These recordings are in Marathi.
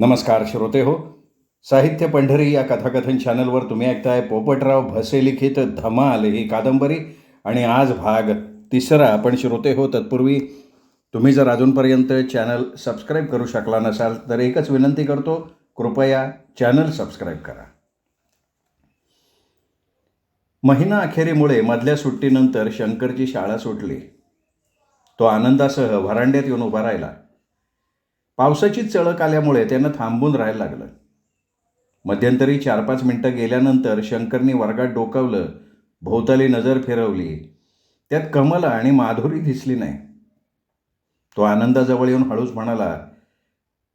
नमस्कार श्रोते हो. साहित्य पंढरी या कथाकथन चॅनलवर तुम्ही ऐकताय पोपटराव भसे लिखित धमाल ही कादंबरी आणि आज भाग 3. पण श्रोते हो, तत्पूर्वी तुम्ही जर अजूनपर्यंत चॅनल सबस्क्राईब करू शकला नसाल तर एकच विनंती करतो, कृपया चॅनल सबस्क्राईब करा. महिना अखेरीमुळे मधल्या सुट्टीनंतर शंकरची शाळा सुटली. तो आनंदासह व्हरांड्यात येऊन उभा राहिला. पावसाची चळक आल्यामुळे त्यानं थांबून राहायला लागलं. मध्यंतरी 4-5 मिनटं गेल्यानंतर शंकरनी वर्गात डोकावलं, भोवताली नजर फिरवली. त्यात कमला आणि माधुरी दिसली नाही. तो आनंदाजवळ येऊन हळूच म्हणाला,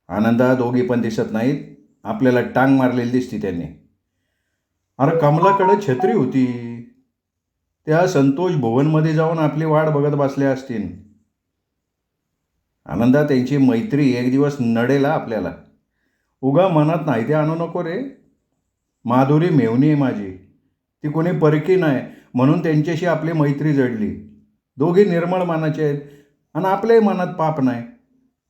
आनंदा, दोघी पण दिसत नाहीत. आपल्याला टांग मारलेली दिसती त्यांनी. अरे, कमलाकडे छत्री होती. त्या संतोष भुवनमध्ये जाऊन आपली वाट बघत बसल्या असतील. आनंदा, त्यांची मैत्री एक दिवस नडेला आपल्याला. उगा मनात नाही ते आणू नको रे. माधुरी मेवणी आहे माझी. ती कोणी परकी नाही म्हणून त्यांच्याशी आपली मैत्री जडली. दोघी निर्मळ मनाचे आहेत आणि आपल्याही मनात पाप नाही.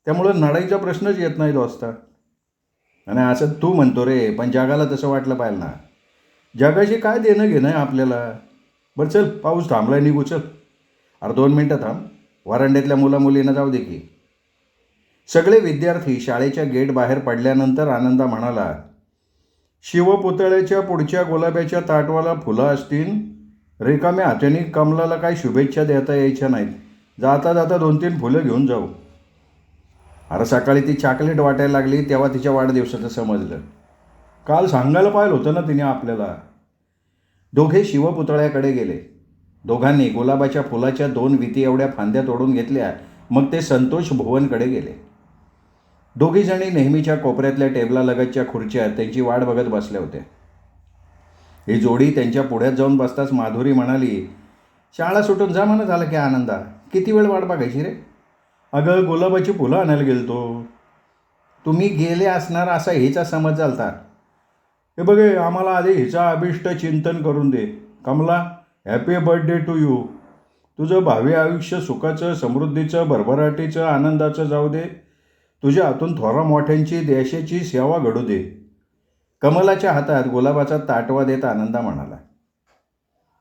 त्यामुळं नडायचा प्रश्नच येत नाही दोस्ता. आणि असं तू म्हणतो रे, पण जगाला तसं वाटलं पाहिजे ना. जगाशी काय देणं घेणं आहे आपल्याला. बरं चल, पाऊस थांबलाय, निघू चल. 2 मिनटं थांब, वरांड्यातल्या मुलामुलींना जाऊ दे की. सगळे विद्यार्थी शाळेच्या गेट बाहेर पडल्यानंतर आनंदा म्हणाला, शिवपुतळ्याच्या पुढच्या गुलाबाच्या ताटवाला फुलं असतील. रिकाम्या हाताने कमलाला काही शुभेच्छा देता यायच्या नाहीत. जाता जाता 2-3 फुलं घेऊन जाऊ. अरे, सकाळी ती चॉकलेट वाटायला लागली तेव्हा तिच्या वाढदिवसाचं समजलं. काल सांगायला पाहिलं होतं ना तिने आपल्याला. दोघे शिवपुतळ्याकडे गेले. दोघांनी गुलाबाच्या फुलाच्या 2 विती एवढ्या फांद्या तोडून घेतल्या. मग ते संतोष भुवनकडे गेले. दोघीजणी नेहमीच्या कोपऱ्यातल्या टेबलालगतच्या खुर्च्या त्यांची वाट बघत बसल्या होत्या. ही जोडी त्यांच्या पुढ्यात जाऊन बसताच माधुरी म्हणाली, शाळा सुटून जा म्हणत झालं की आनंदा. किती वेळ वाट बघायची रे? अगं, गुलाबाची फुलं आणायला गेलतो. तुम्ही गेले असणार असा हिचा समज झालता. हे बघे, आम्हाला आधी हिचा अभिष्ट चिंतन करून दे. Kamala, happy birthday to you. तुझं भावी आयुष्य सुखाचं, समृद्धीचं, भरभराटीचं, आनंदाचं जाऊ दे. तुझ्या हातून थोरा मोठ्यांची देशाची सेवा घडू दे. कमलाच्या हातात गुलाबाचा ताटवा देत आनंदा म्हणाला,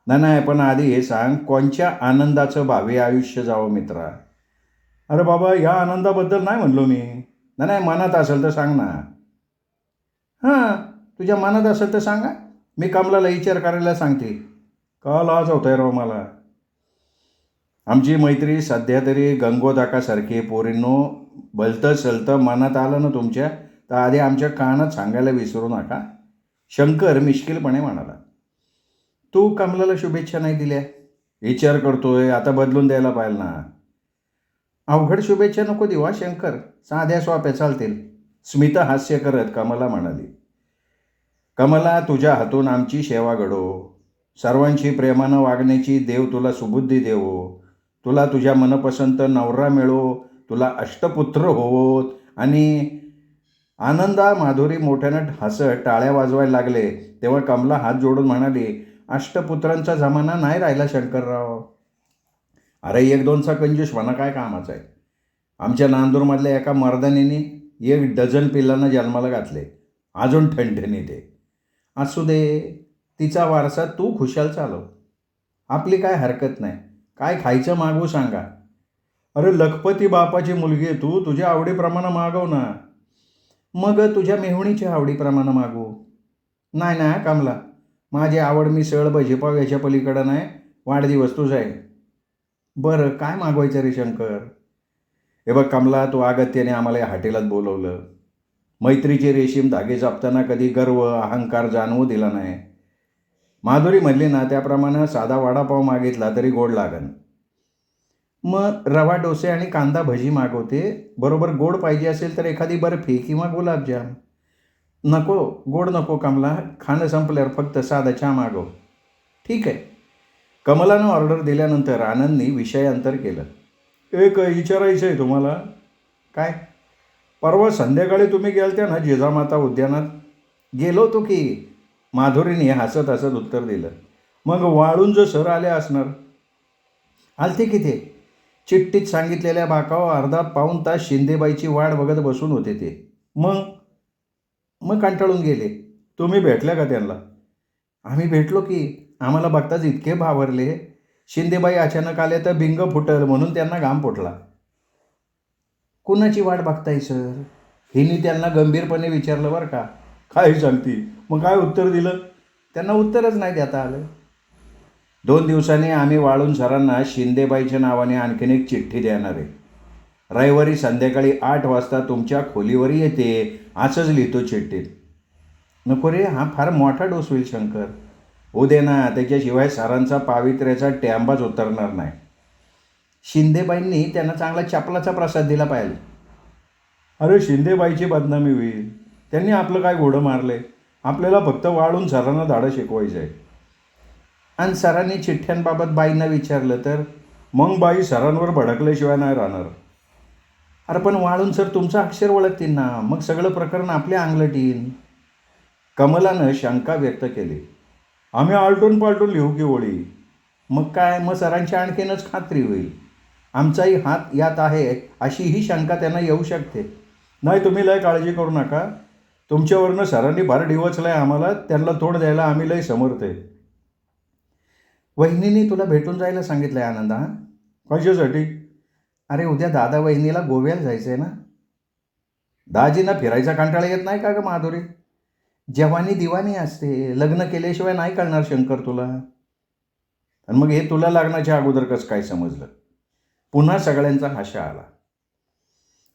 नाही, पण आधी हे सांग, कोणच्या आनंदाचं भावी आयुष्य जावं मित्रा? अरे बाबा, या आनंदाबद्दल नाही म्हणलो मी. नाही, मनात असेल तर सांग ना. हां, तुझ्या मनात असेल तर सांगा. मी कमलाला विचार करायला सांगते. का लाज होतंय राव मला. आमची मैत्री सध्या तरी गंगोदाकासारखी. पोरींनो, भलतं सलतं मनात आलं ना तुमच्या, तर आधी आमच्या कानात सांगायला विसरू नका. शंकर मिश्किलपणे म्हणाला, तू कमलाला शुभेच्छा नाही दिल्या. विचार करतोय, आता बदलून द्यायला पाहिजे ना. अवघड शुभेच्छा नको देऊ शंकर, साध्या सोप्या चालतील. स्मिता हास्य करत कमला म्हणाली, कमला, तुझ्या हातून आमची सेवा घडो. सर्वांशी प्रेमानं वागण्याची देव तुला सुबुद्धी देवो. तुला तुझ्या मनपसंत नवरा मिळो. तुला अष्टपुत्र होवोत. आणि आनंदा. माधुरी मोठ्यानं हसत टाळ्या वाजवायला लागले तेव्हा कमला हात जोडून म्हणाली, अष्टपुत्रांचा जमाना नाही राहिला शंकरराव. अरे, 1-2चा कंजूसपणा काय कामाचा आहे? आमच्या नांदूरमधल्या एका मर्दानीने 1 डझन पिल्लांना जन्माला घातले. अजून ठणठणी ते. असू दे, तिचा वारसा तू खुशाल चालव. आपली काय हरकत नाही. काय खायचं मागवू सांगा. अरे, लखपती बापाची मुलगी आहे तू, तुझ्या आवडीप्रमाणे मागव ना. मग तुझ्या मेहुणीच्या आवडीप्रमाणे मागू. नाही कमला, माझी आवड मिसळ भजीपाव याच्या पलीकडं नाही. वाढदिवस तुझा आहे. बरं, काय मागवायचं रे शंकर? हे बघ कमला, तू अगत्याने आम्हाला या हॉटेलात बोलवलं. मैत्रीचे रेशीम धागे जपताना कधी गर्व अहंकार जाणवू दिला नाही. माधुरी म्हणली ना त्याप्रमाणे साधा वडापाव मागितला तरी गोड लागन. मग रवा डोसे आणि कांदा भजी मागवते. बरोबर गोड पाहिजे असेल तर एखादी बर्फी किंवा गुलाबजाम. नको, गोड नको कमला. खाणं संपल्यावर फक्त साधा चहा मागव. ठीक आहे. कमलानं ऑर्डर दिल्यानंतर आनंदनी विषयांतर केलं. एक विचारायचं आहे तुम्हाला. काय? परवा संध्याकाळी तुम्ही गेलत्या ना जिजामाता उद्यानात? गेलो होतो की. माधुरीने हसत हसत उत्तर दिलं. मग वाळुंज सर आले असणार. आलते की ते. चिठ्ठीत सांगितलेल्या बाकावर अर्धा पाऊण तास शिंदेबाईची वाट बघत बसून होते ते. मग मग कंटाळून गेले. तुम्ही भेटल्या का त्यांना? आम्ही भेटलो की. आम्हाला बघताच इतके भावरले. शिंदेबाई अचानक आले तर बिंग फुटल म्हणून त्यांना घाम फुटला. कुणाची वाट बघताय सर? हिनी त्यांना गंभीरपणे विचारलं बरं का. काय सांगती? मग काय उत्तर दिलं? त्यांना उत्तरच नाही देता आलं. 2 दिवसांनी आम्ही वाळून सरांना शिंदेबाईच्या नावाने आणखीन एक चिठ्ठी देणार आहे. रविवारी संध्याकाळी 8 वाजता तुमच्या खोलीवर येते असंच लिहितो चिठ्ठीत. नको रे, हा फार मोठा डोस होईल शंकर. हो दे ना, त्याच्याशिवाय सरांचा पावित्र्याचा टॅम्बाच उतरणार नाही. शिंदेबाईंनी त्यांना चांगला चपलाचा प्रसाद दिला पाहिजे. अरे शिंदेबाईची बदनामी होईल. त्यांनी आपलं काय घोडं मारले. आपल्याला फक्त वाळून सरांना धाडं शिकवायचं आहे. आणि सरांनी चिठ्ठ्यांबाबत बाईंना विचारलं तर? मग बाई सरांवर भडकल्याशिवाय नाही राहणार. अरे पण वाळून सर तुमचं अक्षर ओळखतील ना, मग सगळं प्रकरण आपल्या अंगलट येईल. कमलानं शंका व्यक्त केली. आम्ही आलटून पालटून लिहू की ओळी. मग काय, मग सरांची आणखीनच खात्री होईल. आमचाही हात यात आहे अशी ही शंका त्यांना येऊ शकते. नाही, तुम्ही लय काळजी करू नका. तुमच्यावरनं सरांनी फार डिवचलं आहे आम्हाला. त्यांना तोड द्यायला आम्ही लय समर्थ आहे. वहिनीने तुला भेटून जायला सांगितलं आहे आनंदा. कशासाठी? अरे उद्या दादा वहिनीला गोव्याला जायचं आहे ना. दाजींना फिरायचा कंटाळा येत नाही का गं माधुरी? जवानी दिवाणी असते. लग्न केल्याशिवाय नाही कळणार शंकर तुला. आणि मग हे तुला लग्नाच्या अगोदर कसं काय समजलं? पुन्हा सगळ्यांचा हाशा आला.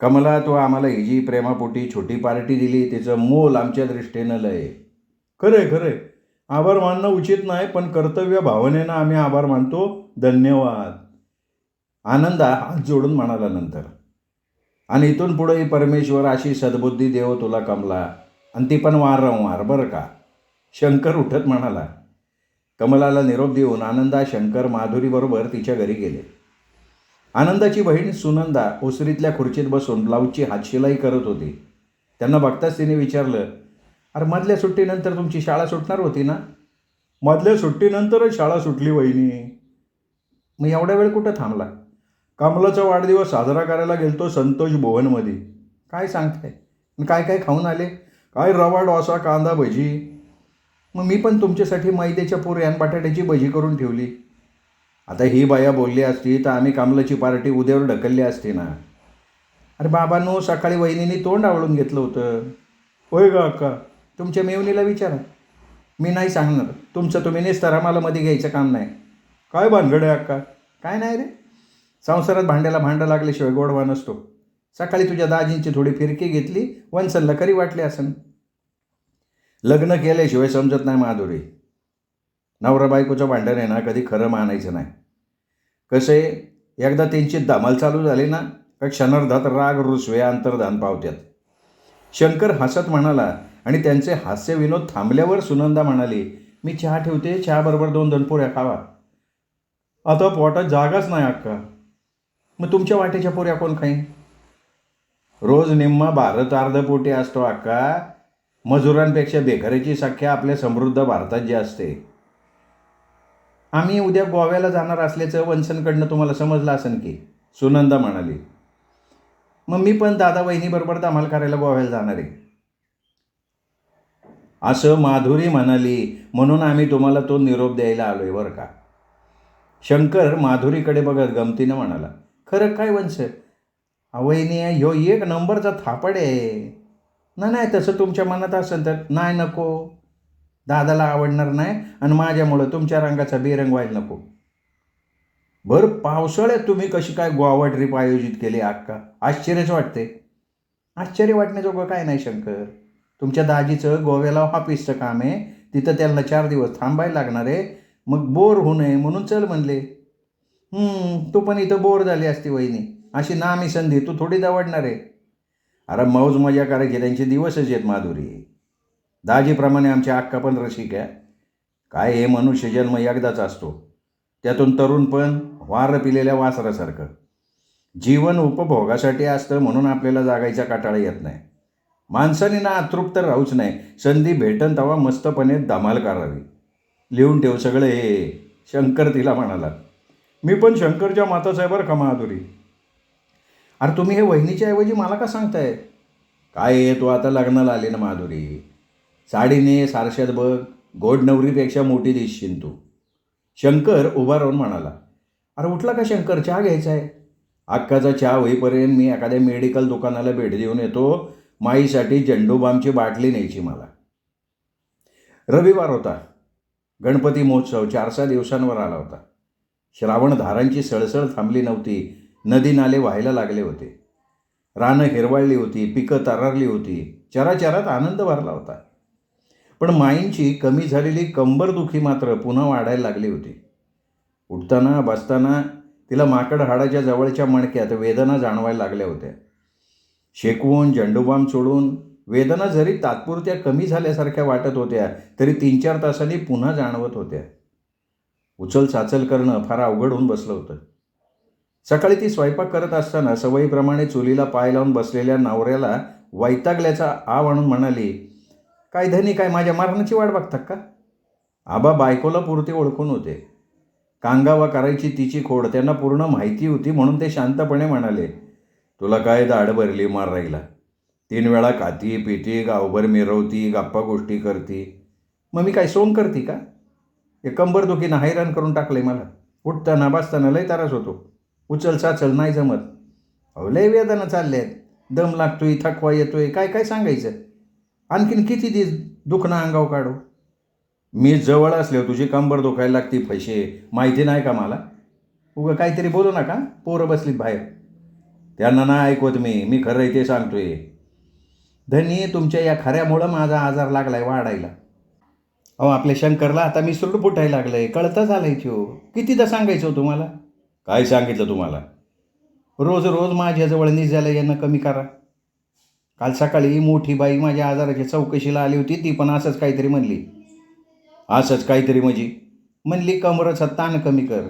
कमला, तू आम्हाला ही जी प्रेमापोटी छोटी पार्टी दिली तिचं मोल आमच्या दृष्टीनं लय. खरंय खरंय, आभार मानणं उचित नाही, पण कर्तव्य भावनेनं आम्ही आभार मानतो. धन्यवाद. आनंदा हात जोडून म्हणाला नंतर. आणि इथून पुढेही परमेश्वर अशी सद्बुद्धी देव तुला कमला, आणि ती पण वारंवार बरं का. शंकर उठत म्हणाला. कमलाला निरोप देऊन आनंदा शंकर माधुरीबरोबर तिच्या घरी गेले. आनंदाची बहीण सुनंदा ओसरीतल्या खुर्चीत बसून ब्लाऊजची हातशिलाई करत होती. त्यांना बघताच तिने विचारलं, अरे मधल्या सुट्टीनंतर तुमची शाळा सुटणार होती ना? मधल्या सुट्टीनंतरच शाळा सुटली वहिनी. मग एवढा वेळ कुठं थांबला? कमलाचा वाढदिवस साजरा करायला गेलतो संतोष भुवनमध्ये. काय सांगताय? काय काय खाऊन आले? काय रवा डोसा, कांदा भजी. मग मी पण तुमच्यासाठी मैद्याच्या पुऱ्या आणि बटाट्याची भजी करून ठेवली. आता ही बाया बोलली असती तर आम्ही कमलाची पार्टी उद्यावर ढकलली असती ना. अरे बाबांनो, सकाळी वहिनीने तोंड आवळून घेतलं होतं. होय का अक्का? तुमच्या मेवणीला विचारा. मी नाही सांगणार. तुमचं तुम्ही नेसतारा, मला मध्ये घ्यायचं काम नाही. काय भानगड आहे अक्का? काय नाही रे, संसारात भांड्याला भांडं लागल्याशिवाय गोडवा नसतो. सकाळी तुझ्या दाजींची थोडी फिरकी घेतली, वंसलला खरी वाटली असन. लग्न केल्याशिवाय समजत नाही माधुरी. नवरा बायकोचं भांडण आहे ना, कधी खरं मानायचं नाही. कसं आहे, एकदा त्यांची धमाल चालू झाली ना का क्षणार्धात राग रुसवे अंतर्धान पावत्यात. शंकर हसत म्हणाला. आणि त्यांचे हास्य विनोद थांबल्यावर सुनंदा म्हणाली, मी चहा ठेवते, चहाबरोबर 2 पुऱ्या खावा. आता पोटात जागाच नाही अक्का. मग तुमच्या वाटेच्या पुऱ्या कोण खाईन? रोज निम्मा भारत अर्धपोटी असतो अक्का. मजुरांपेक्षा बेघराची संख्या आपल्या समृद्ध भारतात जी असते. आम्ही उद्या गोव्याला जाणार असल्याचं वंसनकडनं तुम्हाला समजलं असेल की, सुनंदा म्हणाली. मग मी पण दादा वहिनीबरोबर धमाल करायला गोव्याला जाणार आहे असं माधुरी म्हणाली. म्हणून आम्ही तुम्हाला तो निरोप द्यायला आलो आहे बरं का. शंकर माधुरीकडे बघत गमतीनं म्हणाला. खरं काय वंश? वहिनी ह्यो एक नंबरचा थापड आहे. नाही तसं तुमच्या मनात असेल तर नाही, नको. दादाला आवडणार नाही आणि माझ्यामुळं तुमच्या रंगाचा बेरंग व्हायला नको. बरं, पावसाळ्यात तुम्ही कशी काय गोवा ट्रिप आयोजित केली अक्का? आश्चर्यच वाटते. आश्चर्य वाटण्याजोगं काय नाही शंकर. तुमच्या दाजीचं गोव्याला ऑफिसचं काम आहे. तिथं त्यांना 4 दिवस थांबायला लागणार आहे. मग बोर होऊ नये म्हणून चल म्हणले. तू पण इथं बोर झाली असती वहिनी. अशी नामी संधी तू थोडी दवडणार आहे. अरे मौज मजा करायची त्यांचे दिवसच आहेत माधुरी. दाजीप्रमाणे आमची अक्का पण रसिक आहे. काय हे मनुष्यजन्म एकदाच असतो. त्यातून तरुण पण वारं पिलेल्या वासरासारखं. जीवन उपभोगासाठी असतं म्हणून आपल्याला जागायचा काटाळा येत नाही. माणसाने ना अतृप्त राहूच नाही. संधी भेटन तेव्हा मस्तपणे धमाल करावी. लिहून ठेव सगळं हे, शंकर तिला म्हणाला. मी पण शंकरच्या माताचा आहे बरं का माधुरी. अरे तुम्ही हे वहिनीच्या ऐवजी मला का सांगताय? काय आहे, तू आता लग्नाला आली ना माधुरी, साडीने सारशात बघ, गोड नवरीपेक्षा मोठी दिसशील तू. शंकर उभा राहून म्हणाला, अरे उठला का शंकर, चहा घ्यायचा आहे. अक्काचा चहा होईपर्यंत मी एखाद्या मेडिकल दुकानाला भेट देऊन येतो. माईसाठी झेंडूबामची बाटली न्यायची मला. रविवार होता. गणपती महोत्सव 4-6 दिवसांवर आला होता. श्रावण धारांची सळसळ थांबली नव्हती. नदी नाले व्हायला लागले होते. रानं हिरवाळली होती, पिकं तरारली होती. चराचरात आनंद भरला होता. पण माईंची कमी झालेली कंबरदुखी मात्र पुन्हा वाढायला लागली होती. उठताना बसताना तिला माकड हाडाच्या जवळच्या मणक्यात वेदना जाणवायला लागल्या होत्या. शेकवून झेंडूबाम सोडून वेदना जरी तात्पुरत्या कमी झाल्यासारख्या वाटत होत्या तरी 3-4 तासांनी पुन्हा जाणवत होत्या. उचल चाचल करणं फार अवघड होऊन बसलं होतं. सकाळी ती स्वयंपाक करत असताना सवयीप्रमाणे चुलीला पाय लावून बसलेल्या नवऱ्याला वैतागल्याचा आव आणून म्हणाली, काय धनी, काय माझ्या मरणाची वाट बघतात का? आबा बायकोला पुरते ओळखून होते. कांगावा करायची तिची खोड त्यांना पूर्ण माहिती होती, म्हणून ते शांतपणे म्हणाले, तुला काय दाढ भरली मारायला? 3 वेळा खाती पिती, गावभर मिरवती, गप्पा गोष्टी करती. मग मी काय सोंग करते का? हे कंबरदुखीनं हैराण करून टाकले मला. उठताना बसताना लय त्रास होतो. उचल चाचल नाही जमत. अहो लय वेदना चालल्या आहेत. दम लागतोय, थकवा येतोय, काय काय सांगायचं. आणखीन किती दिवस दुखणं अंगाव काढू? मी जवळ असल्यावर तुझी कंबर दुखायला लागती फैशे, माहिती नाही का मला? उगं काहीतरी बोलू नका, पोरं बसलीत बाहेर. त्यांना नाही ऐकवत मी खरं आहे ते सांगतोय. धनी, तुमच्या या खऱ्यामुळं माझा आजार लागलाय वाढायला. अहो आपल्या शंकरला आता मी सुरड फुटायला लागलंय, कळतं झालंय त्यो. कितीदा सांगायचं हो तुम्हाला? काय सांगितलं तुम्हाला? रोज रोज माझ्याजवळ निजायला येणं कमी करा. काल सकाळी मोठी बाई माझ्या आजाराच्या चौकशीला आली होती, ती पण असंच काहीतरी म्हणली. असंच काहीतरी म्हणली कमरेचा ताण कमी कर.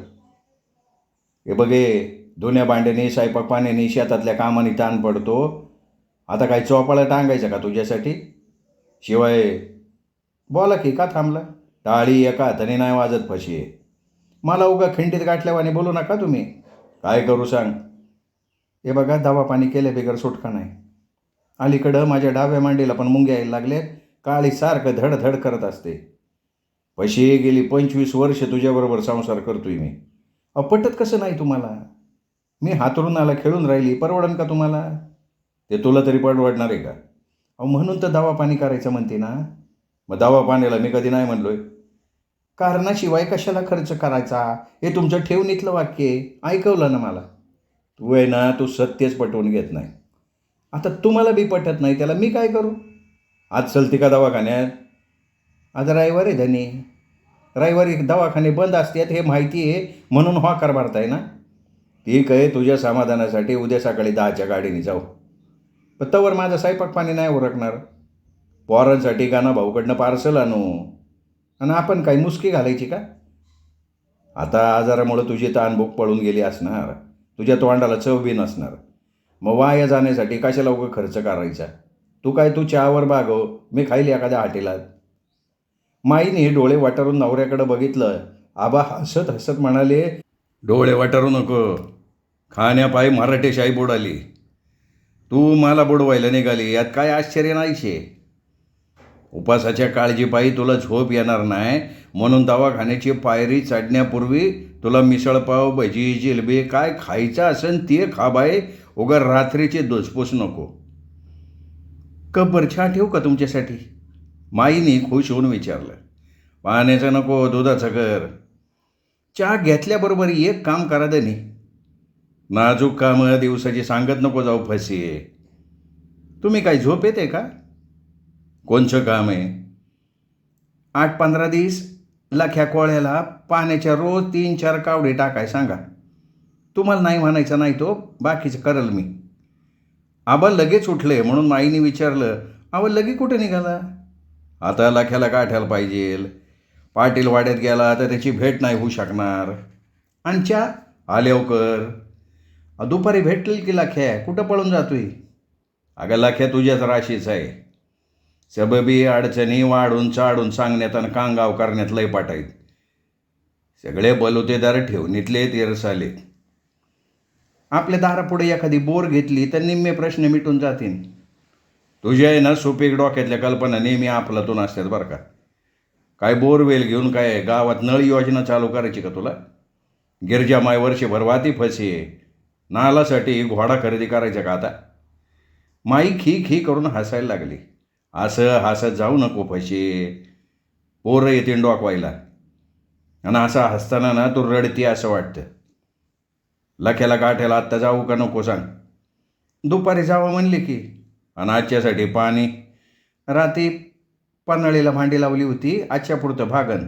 हे बघे, धुण्या भांड्याने, स्वयंपाक पाण्याने, शेतातल्या कामाने ताण पडतो. आता काय चोपाळा टांगायचं का तुझ्यासाठी? शिवाय बोला की, का थांबला? टाळी एका हाताने नाही वाजत फशी. मला उगा खिंडीत गाठल्यावाने बोलू नका तुम्ही. काय करू सांग? हे बघा, दवा पाणी केल्या बिगर सुटका नाही. अलीकडं माझ्या डाव्या मांडीला पण मुंग्या यायला लागले. काळी सारखं धडधड करत असते. पशी गेली 25 वर्ष तुझ्याबरोबर संसार करतोय मी. पटत कसं नाही तुम्हाला? मी हातरून आला खेळून राहिली, परवडन का तुम्हाला? ते तुला तरी परवडणार आहे का? म्हणून तर दवा पाणी करायचं म्हणते ना. मग दवा पाण्याला मी कधी नाही म्हणलोय? कारणाशिवाय कशाला खर्च करायचा, हे तुमचं ठेवणीतलं वाक्य आहे. ऐकवलं ना मला. तू आहे ना, तू सत्यच पटवून घेत नाही. आता तुम्हाला बी पटत नाही, त्याला मी काय करू? आज चलती का दवाखान्यात? आज रविवार आहे धनी. रविवारी दवाखाने बंद असतात हे माहिती आहे, म्हणून होकार भरताय ना. ठीक आहे, तुझ्या समाधानासाठी उद्या सकाळी 10च्या गाडीने जाऊ. पण तवर माझा स्वयंपाक पाणी नाही उरकणार. पोरांसाठी गाणं भाऊकडनं पार्सल आणू. आणि आपण काय मुसकी घालायची का? आता आजारामुळं तुझी ताणभूक पळून गेली असणार, तुझ्या तोंडाला चव बी नसणार. मग वाया जाण्यासाठी कशाला उगा खर्च करायचा? तू चहावर भागव, मी खाईल एखाद्या हॉटेलात. माईने डोळे वाटारून नवऱ्याकडं बघितलं. आबा हसत हसत म्हणाले, डोळे वाटारू नको, खाण्यापायी मराठीशाही बुडाली. तू मला बुडवायला निघाली, यात काय आश्चर्य नाहीशे. उपासाच्या काळजीपायी तुला झोप येणार नाही, म्हणून दवाखान्याची पायरी चढण्यापूर्वी तुला मिसळपाव, भजी, जिलबी काय खायचं असेल ते खा बाई. उगा रात्रीची धुसफूस नको. कब्बर चहा ठेवू का तुमच्यासाठी? माईने खुश होऊन विचारलं. पाण्याचं नको, दुधाचं कर. चहा घेतल्याबरोबर एक काम करा दनी. नाजूक कामं दिवसाची सांगत नको जाऊ फसी. तुम्ही काय झोप येते का? कोणचं काम आहे? 8-15 दिवस लख्या कोळ्याला पाण्याच्या रोज 3-4 कावडे टाकाय सांगा. तुम्हाला नाही म्हणायचं नाही तो, बाकीचं करल मी. आबा लगेच उठले, म्हणून माईने विचारलं, आबा लगे कुठे निघाला? आता लख्याला गाठायला पाहिजे. पाटील वाड्यात गेला तर त्याची भेट नाही होऊ शकणार. आणच्या आल्यावकर दुपारी भेटेल की लख्या, कुठं पळून जातोय? अगं लख्या तुझ्याच राशीच आहे. सबबी अडचणी वाढून चाडून सांगण्यात आणि कांगाव करण्यात लय पाठायत. सगळे बलुतेदार ठेवणीतले तेरसाले. आपल्या दारापुढे एखादी बोर घेतली तर निम्मे प्रश्न मिटून जातील. तुझ्या आहे ना सुपीक डोक्यातल्या कल्पना नेहमी आपलातून असतात बरं का. काय बोरवेल घेऊन काय गावात नळ योजना चालू करायची का तुला? गिरजामाय वर्षभर वाती फसे, नालासाठी घोडा खरेदी करायचा का आता? माई खी खी करून हसायला लागली. असं हसत जाऊ नको फसे, पोरं येतील डोकवायला. आणि असं हसताना ना तू रडती असं वाटतं. लख्याला गाठ्याला आत्ता जाऊ का नको सांग? दुपारी जावं म्हणले की. आणि आजच्यासाठी पाणी रात्री पन्हाळीला भांडी लावली होती, आजच्या पुरतं भागन.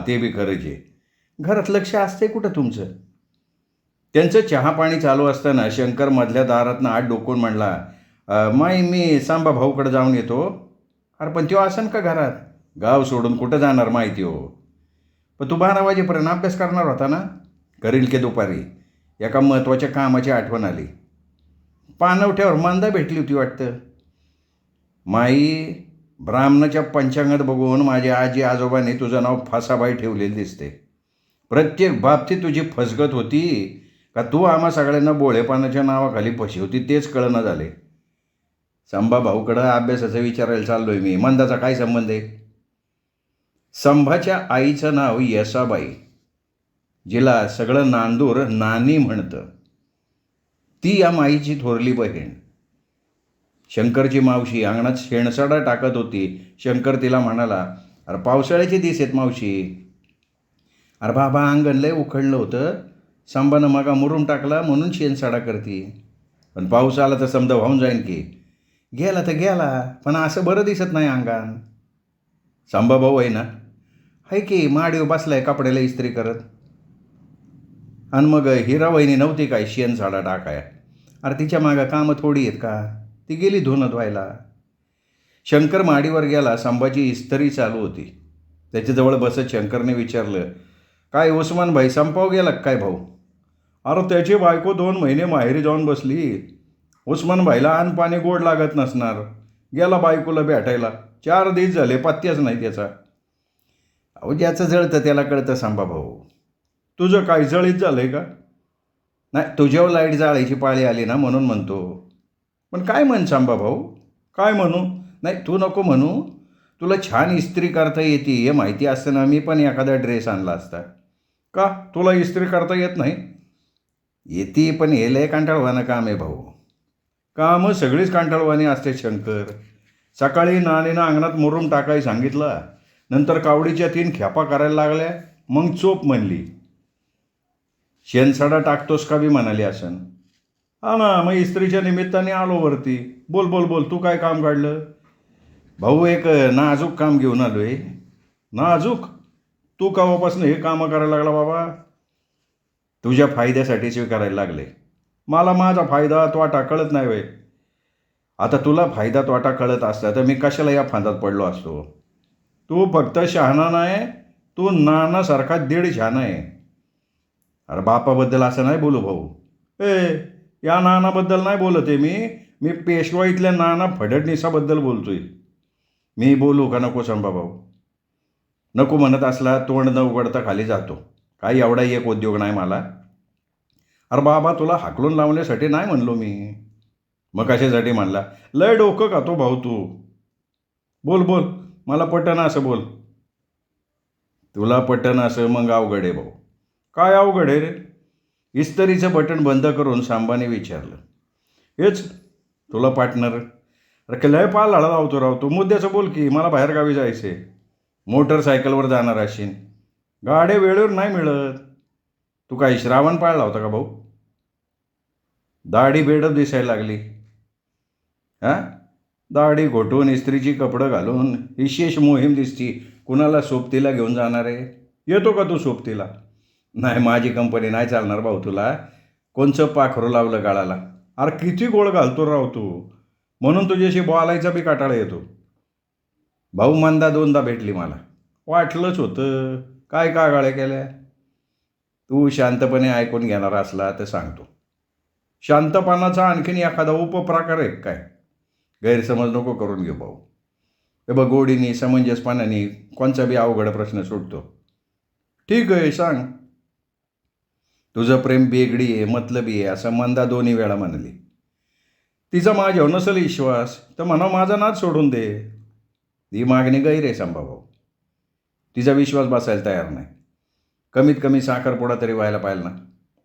ते बी खरंच आहे. घरात लक्ष असते कुठं तुमचं? त्यांचं चहा पाणी चालू असताना शंकर मधल्या दारातनं आत डोकून म्हणला, माई मी सांबा भाऊकडे जाऊन येतो. अरे पण त्यो असन का घरात? गाव सोडून कुठं जाणार माहिती हो. पण तू 12 वाजेपर्यंत अभ्यास करणार होता ना? करील की दुपारी. एका महत्त्वाच्या कामाची आठवण आली. पाणवठ्यावर मांदा भेटली होती वाटतं. माई, ब्राह्मणाच्या पंचांगात बघून माझ्या आजी आजोबांनी तुझं नाव फासाबाई ठेवलेलं दिसते. प्रत्येक बाबतीत तुझी फसगत होती का तू आम्हा सगळ्यांना बोळेपणाच्या नावाखाली फसवती तेच कळना झाले. संभा भाऊकडं अभ्यासाचं विचारायला चाललोय मी. मंदाचा काय संबंध आहे? संभाच्या आईचं नाव यसाबाई, जिला सगळं नांदूर नानी म्हणतं. ती या माईची थोरली बहीण. शंकरची मावशी अंगणात शेणसडा टाकत होती. शंकर तिला म्हणाला, अरे पावसाळ्याचे दिस आहेत मावशी. अरे बाबा अंगण लय उखडलं होतं, संभानं मगा मुरुम टाकला म्हणून शेणसडा करते. पण पाऊस आला तर समजा वाहून जाईन की. गेला तर गेला, पण असं बरं दिसत नाही अंगण. संभा भाऊ आहे ना? आहे की, माडीवर बसलाय कपड्याला इस्त्री करत. आणि मग हिरा वहिनी नव्हती काय शेणसाडा टाकाय? अरे तिच्या मागं कामं थोडी आहेत का? ती गेली धुणं धुवायला. शंकर माडीवर गेला. संभाची इस्त्री चालू होती. त्याच्याजवळ बसत शंकरने विचारलं, काय उस्मान भाई संपाव गेला काय भाऊ? अरे त्याची बायको 2 महिने माहेरी जाऊन बसली. उस्मान भाईला अन्न पाणी गोड लागत नसणार. गेला बायकोला भेटायला. 4 दिवस झाले, पत्त्याच नाही त्याचा. अहो ज्याचं जळतं त्याला कळतं संभा भाऊ. तुझं काय जळीत झालंय का? नाही, तुझ्यावर लाईट जाळायची पाळी आली ना म्हणून म्हणतो. पण काय म्हण संभा भाऊ? काय म्हणू? नाही तू नको म्हणू. तुला छान इस्त्री करता येते हे माहिती असताना मी पण एखादा ड्रेस आणला असता. का तुला इस्त्री करता येत नाही? येते, पण हे लय कंटाळवानं काम आहे भाऊ. कामं सगळीच कंटाळवाणी असते शंकर. सकाळी नानीनं अंगणात मुरुम टाकाय सांगितलं, नंतर कावडीच्या 3 खेपा करायला लागल्या, मग चोप म्हणली. शेणसाडा टाकतोस का बी म्हणाली असन. हा ना, मग इस्त्रीच्या निमित्ताने आलो वरती. बोल बोल बोल, तू काय काम काढलं? भाऊ एक नाजूक काम घेऊन आलो आहे. नाजूक? तू केव्हापासून हे कामं करायला लागला बाबा? तुझ्या फायद्यासाठीच करायला लागले. मला माझा फायदा तोटा कळत नाही वे. आता तुला फायदा तोटा कळत असता तर मी कशाला या फांदात पडलो असतो. तू फक्त शहाणा नाही, तू नानासारखा 1.5 शहाणा आहे. अरे बापाबद्दल असं नाही बोलू भाऊ. या नानाबद्दल नाही बोलत आहे मी पेशवा इथल्या नाना फडणवीसाबद्दल बोलतोय. मी बोलू का नको संभा भाऊ? नको म्हणत असला तोंड न उघडता खाली जातो. काही एवढा एक उद्योग नाही मला. अरे बाबा तुला हाकलून लावण्यासाठी नाही म्हणलो मी. मग कशासाठी म्हणला? लय डोकं का तो भाऊ तू. बोल बोल, मला पटन असं बोल. तुला पटन असं मग अवघड आहे भाऊ. काय अवघड आहे रे? इस्त्रीचं बटन बंद करून सांबाने विचारलं. हेच तुला पार्टनर? अरे लय पाल हळा लावतो राव तू. मुद्द्याचं बोल की, मला बाहेरगावी जायचं आहे. मोटरसायकलवर जाणार असेल. गाड्या वेळेवर नाही मिळत. तू काही श्रावण पाळला होता का भाऊ? दाढी बेडप दिसायला लागली. दाढी घोटून इस्त्रीची कपडं घालून विशेष मोहीम दिसती. कुणाला सोबतीला घेऊन जाणार आहे? येतो का तू सोबतीला? नाही, माझी कंपनी नाही चालणार भाऊ तुला. कोणचं पाखरू लावलं गाळाला? अरे किती गोळ घालतो राव तू. म्हणून तुझ्याशी बोलायचा बी काटाळा येतो. भाऊ मंदा 2दा भेटली मला. वाटलंच होतं. काय कागाळ्या केल्या? तू शांतपणे ऐकून घेणार असला तर सांगतो. शांतपणाचा आणखीन एखादा उपप्रकार आहे काय? गैरसमज नको करून घेऊ भाऊ. हे बघ, गोडीने समंजसपणाने कोणचा बी अवघड प्रश्न सुटतो. ठीक आहे, सांग. तुझं प्रेम बेगडी आहे, मतलबी आहे असं मंदा 2 वेळा म्हणाली. तिचा माझ्यावर नसेल विश्वास तर म्हणा माझा नाच सोडून दे. ही मागणी गैर आहे संभाभाऊ. तिचा विश्वास बसायला तयार नाही. कमीत कमी साखरपुडा तरी व्हायला पाहिजे ना.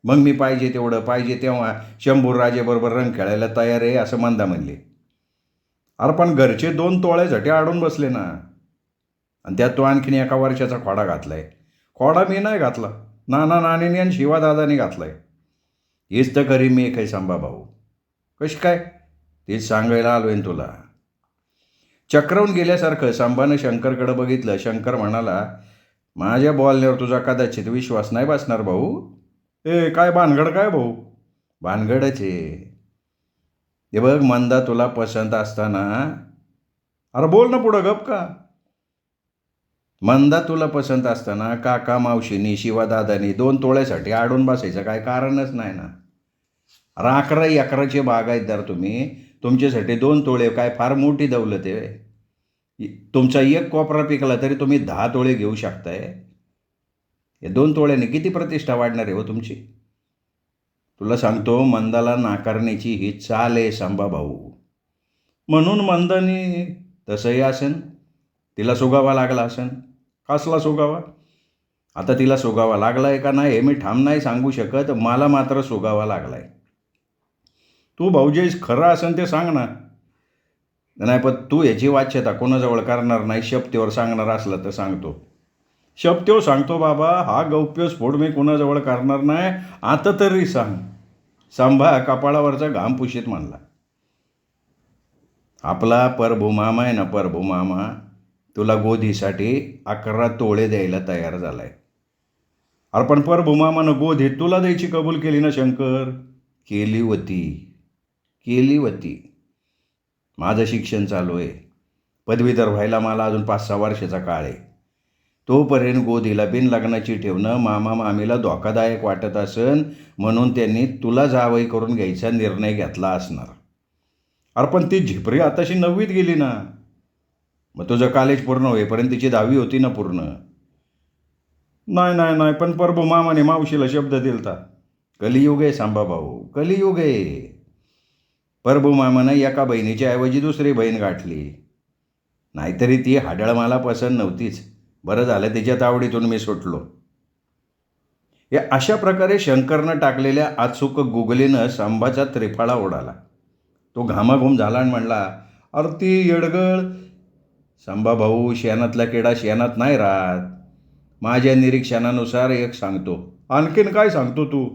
मग मी पाहिजे तेवढं पाहिजे तेव्हा शंभूर राजेबरोबर रंग खेळायला तयार आहे असं मंदा म्हणले. अरे पण घरचे 2 तोळ्यासाठी अडून बसले ना. आणि त्यात तो आणखीन एका वर्षाचा खोडा घातलाय. खोडा मी नाही घातला, नाना नानीने आणि शिवादादानी घातलाय. हीच तर खरी मी काही संभाभाऊ. कशी काय तेच सांगायला आलोय तुला. चक्रवून गेल्यासारखं संभानं शंकरकडे बघितलं. शंकर म्हणाला, माझ्या बोलण्यावर तुझा कदाचित विश्वास नाही बसणार भाऊ. काय भानगड काय भाऊ? भानगडच आहे. हे बघ, मंदा तुला पसंत असताना, अरे बोल ना पुढं, गप का? मंदा तुला पसंत असताना काका मावशीनी शिवादादानी 2 तोळ्यासाठी आडून बसायचं काय कारणच नाही ना. अरे 11 एकराचे बागायतदार तुम्ही. तुमच्यासाठी 2 तोळे काय फार मोठी दौलत आहे. तुमचा एक कोपरा पिकला तरी तुम्ही 10 तोळे घेऊ शकताय. या 2 तोळ्याने किती प्रतिष्ठा वाढणार आहे हो तुमची. तुला सांगतो, मंदाला नाकारण्याची ही चाल आहे संभाभाऊ. म्हणून मंदाने तसंही असेन तिला सुगावा लागला असेन. कसला सुगावा? आता तिला सुगावा लागला आहे का नाही हे मी ठाम नाही सांगू शकत. मला मात्र सुगावा लागला आहे. तू भाऊजेस खरं असेल ते सांग ना. नाही पण तू याची वाच्यता कोणाजवळ करणार नाही. शपथेवर सांगणार असलं तर सांगतो. शपथेवर सांगतो बाबा, हा गौप्यस्फोट मी कोणाजवळ करणार नाही. आता तरी सांग. संभा कपाळावरचा घाम पुशीत म्हणला. आपला परभूमामा आहे ना, परभूमामा तुला गोधीसाठी 11 तोळे द्यायला तयार झालाय. अरे पण परभूमामानं गोधी तुला द्यायची कबूल केली ना शंकर. केली होती. माझं शिक्षण चालू आहे. पदवीधर व्हायला मला अजून 5-6 वर्षाचा काळ आहे. तोपर्यंत गोधीला बिन लग्नाची ठेवणं मामा मामीला धोकादायक वाटत असन म्हणून त्यांनी तुला जावई करून घ्यायचा निर्णय घेतला असणार. अरे पण ती झिपरी आताशी 9वीत गेली ना. मग तुझं कॉलेज पूर्ण होईपर्यंत तिची 10वी होती ना पूर्ण. नाही पण प्रभू मामाने मावशीला शब्द दिलता. कलियुग आहे संभाभाऊ, कलियुग आहे. प्रभू मामानं एका बहिणीच्या ऐवजी दुसरी बहीण गाठली. नाहीतरी ती हाडळ मला पसंत नव्हतीच. बरं झालं तिच्यात आवडीतून मी सुटलो. या अशा प्रकारे शंकरनं टाकलेल्या अचूक गुगलीनं संभाचा त्रिफळा उडाला. तो घामाघूम झाला आणि म्हणला, अरे ती येडगळ. संभाभाऊ, शेणातला किडा शेणात नाही राहत. माझ्या निरीक्षणानुसार एक सांगतो. आणखीन काय सांगतो तू?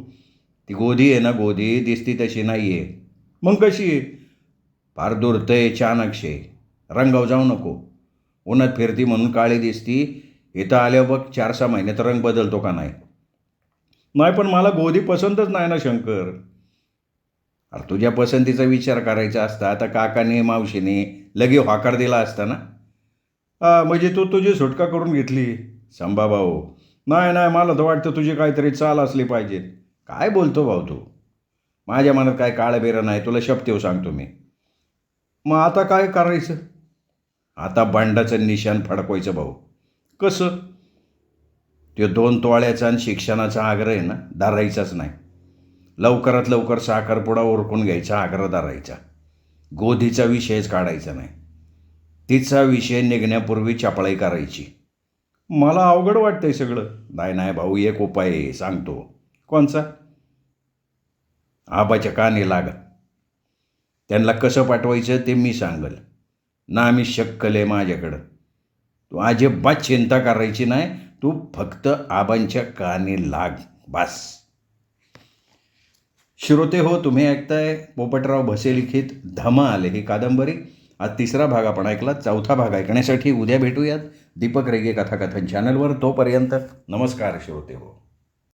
ती गोधी आहे ना, गोधी दिसती तशी नाही आहे. मग कशी आहे? फार दुर्तय, चाणक्ष आहे. रंगाव जाऊ नको. उन्हात फिरती म्हणून काळी दिसती. इथं आल्या बघ 4-6 महिन्यात रंग बदलतो का नाही. नाही पण मला गोधी पसंतच नाही ना शंकर. अरे तुझ्या पसंतीचा विचार करायचा असता आता काकाने मावशीने लगे होकार दिला असता ना. म्हणजे तू तुझी सुटका करून घेतली. संभाभाऊ, नाही मला तर वाटतं तुझी काहीतरी चाल असली पाहिजे. काय बोलतो भाऊ तू? माझ्या मनात काय काळं बेरं नाही. तुला शपथेव सांगतो मी. मग आता काय करायचं? आता बंडाचं निशाण फडकवायचं भाऊ. कसं? ते 2 तोळ्याचा आणि शिक्षणाचा आग्रह आहे ना, धरायचाच नाही. लवकरात लवकर साखरपुडा उरकून घ्यायचा आग्रह धरायचा. गोधीचा विषयच काढायचा नाही. तिचा विषय निघण्यापूर्वी चपळाई करायची. मला अवघड वाटतंय सगळं. नाही भाऊ, एक उपाय आहे सांगतो. कोणचा? आबाच्या कानी लागा. त्यांना कसं पाठवायचं ते मी सांगल. मी शक्कल आहे माझ्याकडं. तू अजिबात चिंता करायची नाही. तू फक्त आबांच्या कानी लाग बस. श्रोते हो, तुम्ही ऐकताय पोपटराव भसे लिखित धमाल ही कादंबरी. आज 3रा भाग आपण ऐकला. 4था भाग ऐकण्यासाठी उद्या भेटूयात दीपक रेगे कथाकथन चॅनलवर. तोपर्यंत नमस्कार श्रोते हो.